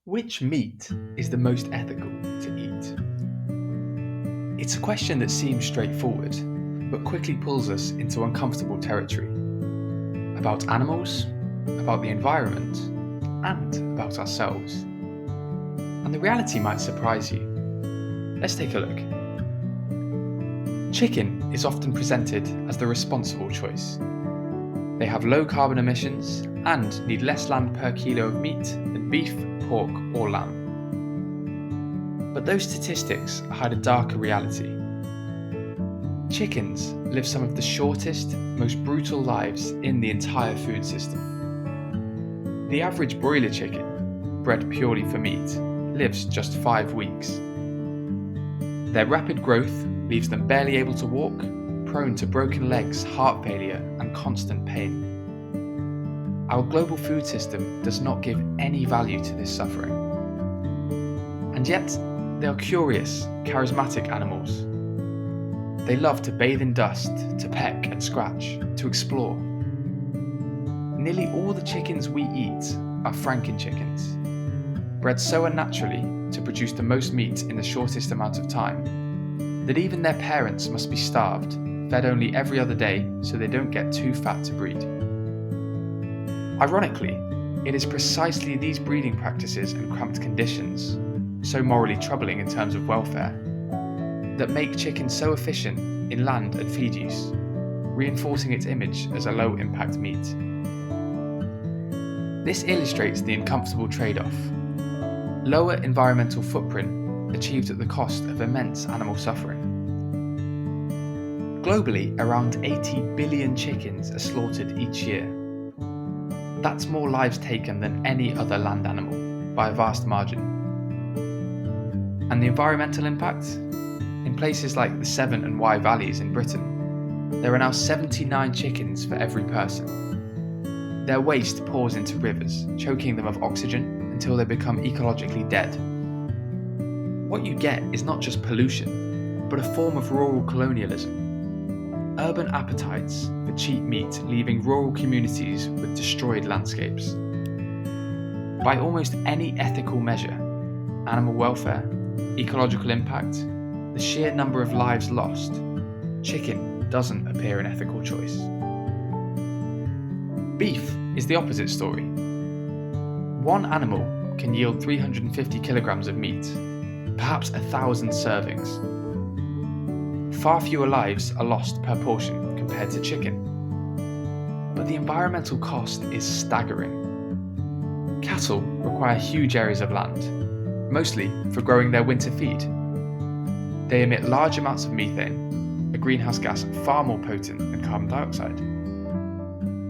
Which meat is the most ethical to eat? It's a question that seems straightforward, but quickly pulls us into uncomfortable territory. About animals, about the environment, and about ourselves. And the reality might surprise you. Let's take a look. Chicken is often presented as the responsible choice. They have low carbon emissions and need less land per kilo of meat than beef, pork, or lamb. But those statistics hide a darker reality. Chickens live some of the shortest, most brutal lives in the entire food system. The average broiler chicken, bred purely for meat, lives just 5 weeks. Their rapid growth leaves them barely able to walk, prone to broken legs, heart failure, and constant pain. Our global food system does not give any value to this suffering. And yet, they are curious, charismatic animals. They love to bathe in dust, to peck and scratch, to explore. Nearly all the chickens we eat are Franken chickens, bred so unnaturally to produce the most meat in the shortest amount of time, that even their parents must be starved, fed only every other day so they don't get too fat to breed. Ironically, it is precisely these breeding practices and cramped conditions, so morally troubling in terms of welfare, that make chicken so efficient in land and feed use, reinforcing its image as a low-impact meat. This illustrates the uncomfortable trade-off. Lower environmental footprint achieved at the cost of immense animal suffering. Globally, around 80 billion chickens are slaughtered each year. That's more lives taken than any other land animal, by a vast margin. And the environmental impact? In places like the Severn and Wye valleys in Britain, there are now 79 chickens for every person. Their waste pours into rivers, choking them of oxygen until they become ecologically dead. What you get is not just pollution, but a form of rural colonialism. Urban appetites for cheap meat leaving rural communities with destroyed landscapes. By almost any ethical measure, animal welfare, ecological impact, the sheer number of lives lost, chicken doesn't appear an ethical choice. Beef is the opposite story. One animal can yield 350 kilograms of meat, perhaps 1,000 servings. Far fewer lives are lost per portion compared to chicken. But the environmental cost is staggering. Cattle require huge areas of land, mostly for growing their winter feed. They emit large amounts of methane, a greenhouse gas far more potent than carbon dioxide.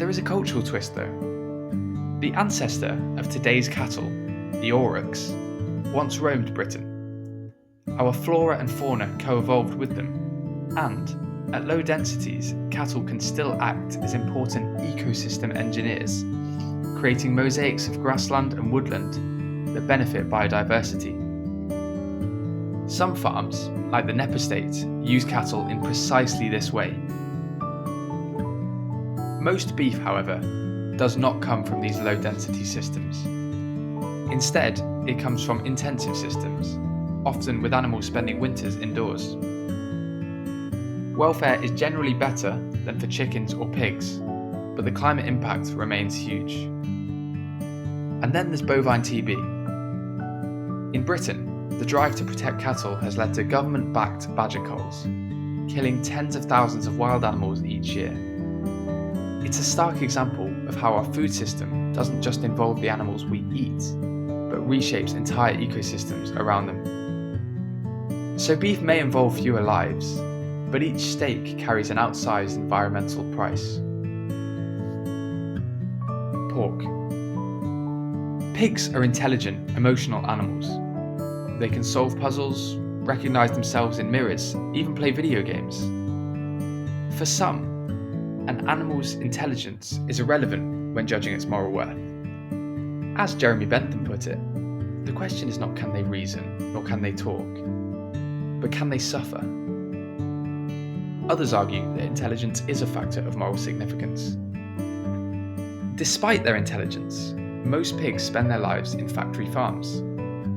There is a cultural twist though. The ancestor of today's cattle, the aurochs, once roamed Britain. Our flora and fauna co-evolved with them, and at low densities, cattle can still act as important ecosystem engineers, creating mosaics of grassland and woodland that benefit biodiversity. Some farms, like the Knepp estate, use cattle in precisely this way. Most beef, however, does not come from these low-density systems. Instead, it comes from intensive systems, often with animals spending winters indoors. Welfare is generally better than for chickens or pigs, but the climate impact remains huge. And then there's bovine TB. In Britain, the drive to protect cattle has led to government-backed badger culls, killing tens of thousands of wild animals each year. It's a stark example of how our food system doesn't just involve the animals we eat, but reshapes entire ecosystems around them. So beef may involve fewer lives, but each steak carries an outsized environmental price. Pork. Pigs are intelligent, emotional animals. They can solve puzzles, recognize themselves in mirrors, even play video games. For some, an animal's intelligence is irrelevant when judging its moral worth. As Jeremy Bentham put it, the question is not can they reason, nor can they talk, but can they suffer? Others argue that intelligence is a factor of moral significance. Despite their intelligence, Most pigs spend their lives in factory farms,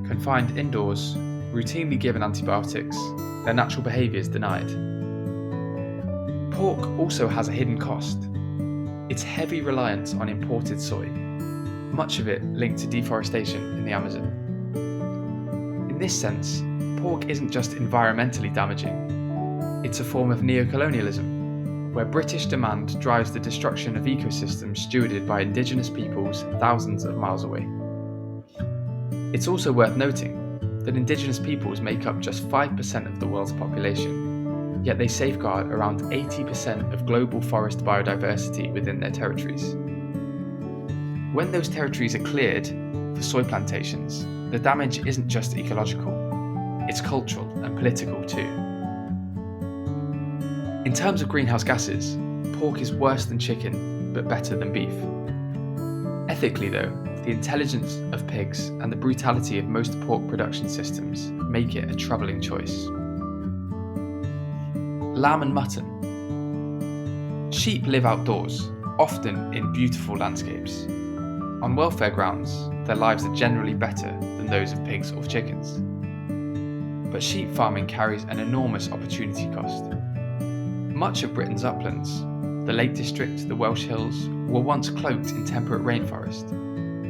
confined indoors, routinely given antibiotics, their natural behaviours denied. Pork also has a hidden cost. Its heavy reliance on imported soy, much of it linked to deforestation in the Amazon. In this sense, pork isn't just environmentally damaging, it's a form of neocolonialism, where British demand drives the destruction of ecosystems stewarded by indigenous peoples thousands of miles away. It's also worth noting that indigenous peoples make up just 5% of the world's population, yet they safeguard around 80% of global forest biodiversity within their territories. When those territories are cleared for soy plantations, the damage isn't just ecological, it's cultural and political too. In terms of greenhouse gases, pork is worse than chicken, but better than beef. Ethically though, the intelligence of pigs and the brutality of most pork production systems make it a troubling choice. Lamb and mutton. Sheep live outdoors, often in beautiful landscapes. On welfare grounds, their lives are generally better than those of pigs or chickens. But sheep farming carries an enormous opportunity cost. Much of Britain's uplands, the Lake District, the Welsh Hills, were once cloaked in temperate rainforest,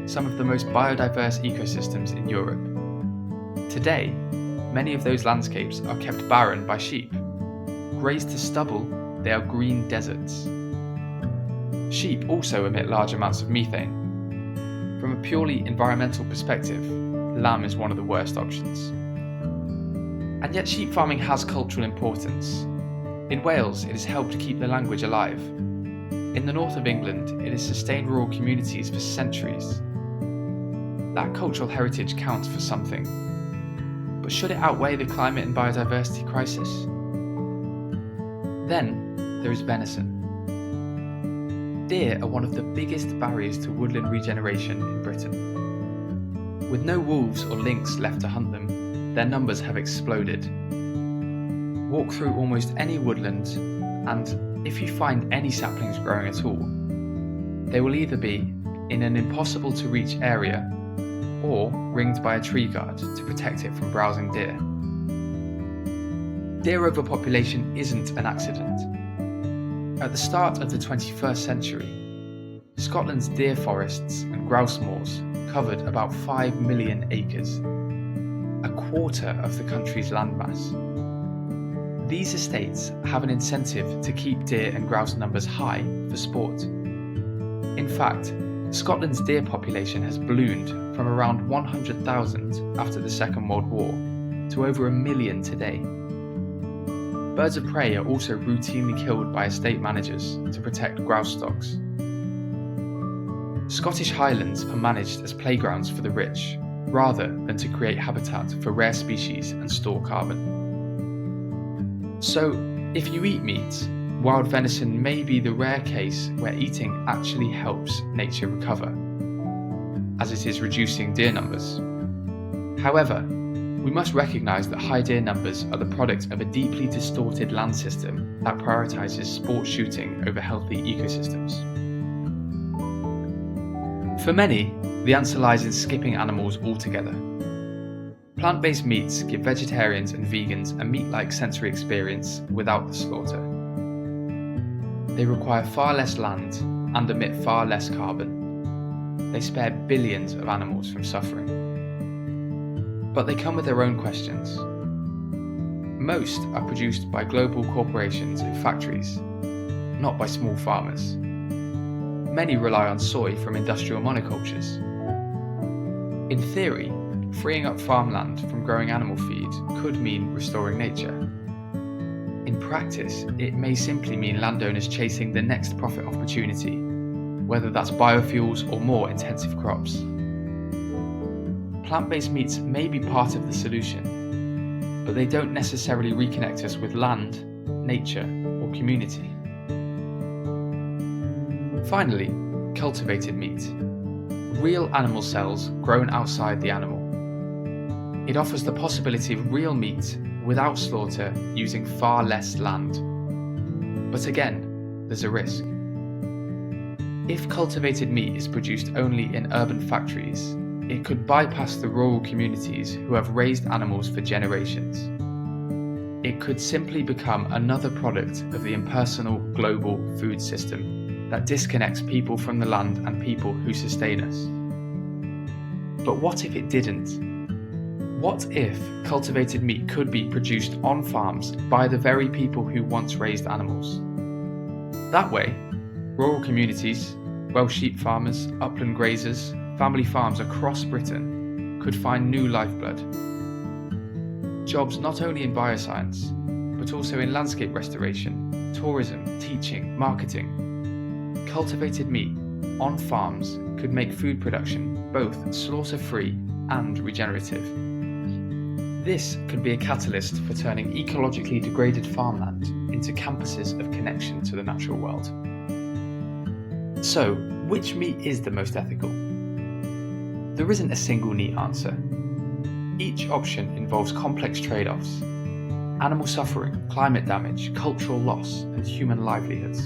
some of the most biodiverse ecosystems in Europe. Today, many of those landscapes are kept barren by sheep. Grazed to stubble, they are green deserts. Sheep also emit large amounts of methane. From a purely environmental perspective, lamb is one of the worst options. And yet sheep farming has cultural importance. In Wales, it has helped keep the language alive. In the north of England, it has sustained rural communities for centuries. That cultural heritage counts for something. But should it outweigh the climate and biodiversity crisis? Then there is venison. Deer are one of the biggest barriers to woodland regeneration in Britain. With no wolves or lynx left to hunt them, their numbers have exploded. Walk through almost any woodland, and if you find any saplings growing at all, they will either be in an impossible to reach area or ringed by a tree guard to protect it from browsing deer. Deer overpopulation isn't an accident. At the start of the 21st century, Scotland's deer forests and grouse moors covered about 5 million acres, a quarter of the country's landmass. These estates have an incentive to keep deer and grouse numbers high for sport. In fact, Scotland's deer population has ballooned from around 100,000 after the Second World War to over 1 million today. Birds of prey are also routinely killed by estate managers to protect grouse stocks. Scottish Highlands are managed as playgrounds for the rich, rather than to create habitat for rare species and store carbon. So, if you eat meat, wild venison may be the rare case where eating actually helps nature recover, as it is reducing deer numbers. However, we must recognise that high deer numbers are the product of a deeply distorted land system that prioritises sport shooting over healthy ecosystems. For many, the answer lies in skipping animals altogether. Plant-based meats give vegetarians and vegans a meat-like sensory experience without the slaughter. They require far less land and emit far less carbon. They spare billions of animals from suffering. But they come with their own questions. Most are produced by global corporations in factories, not by small farmers. Many rely on soy from industrial monocultures. In theory, freeing up farmland from growing animal feed could mean restoring nature. In practice, it may simply mean landowners chasing the next profit opportunity, whether that's biofuels or more intensive crops. Plant-based meats may be part of the solution, but they don't necessarily reconnect us with land, nature, or community. Finally, cultivated meat. Real animal cells grown outside the animal. It offers the possibility of real meat without slaughter using far less land. But again, there's a risk. If cultivated meat is produced only in urban factories, it could bypass the rural communities who have raised animals for generations. It could simply become another product of the impersonal global food system that disconnects people from the land and people who sustain us. But what if it didn't? What if cultivated meat could be produced on farms by the very people who once raised animals? That way, rural communities, Welsh sheep farmers, upland grazers, family farms across Britain could find new lifeblood. Jobs not only in bioscience, but also in landscape restoration, tourism, teaching, marketing. Cultivated meat on farms could make food production both slaughter-free and regenerative. This could be a catalyst for turning ecologically degraded farmland into campuses of connection to the natural world. So, which meat is the most ethical? There isn't a single neat answer. Each option involves complex trade-offs: animal suffering, climate damage, cultural loss, and human livelihoods.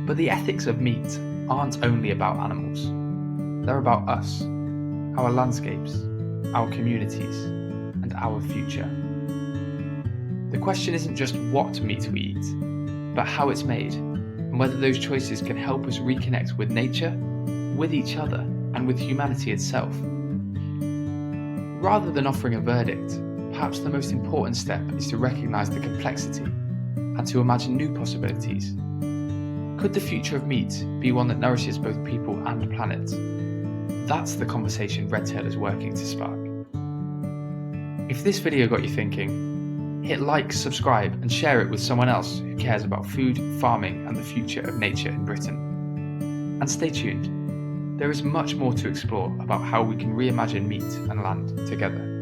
But the ethics of meat aren't only about animals. They're about us, our landscapes, our communities, and our future. The question isn't just what meat we eat, but how it's made, and whether those choices can help us reconnect with nature, with each other, and with humanity itself. Rather than offering a verdict, perhaps the most important step is to recognise the complexity and to imagine new possibilities. Could the future of meat be one that nourishes both people and planet? That's the conversation Redtail is working to spark. If this video got you thinking, hit like, subscribe, and share it with someone else who cares about food, farming, and the future of nature in Britain. And stay tuned. There is much more to explore about how we can reimagine meat and land together.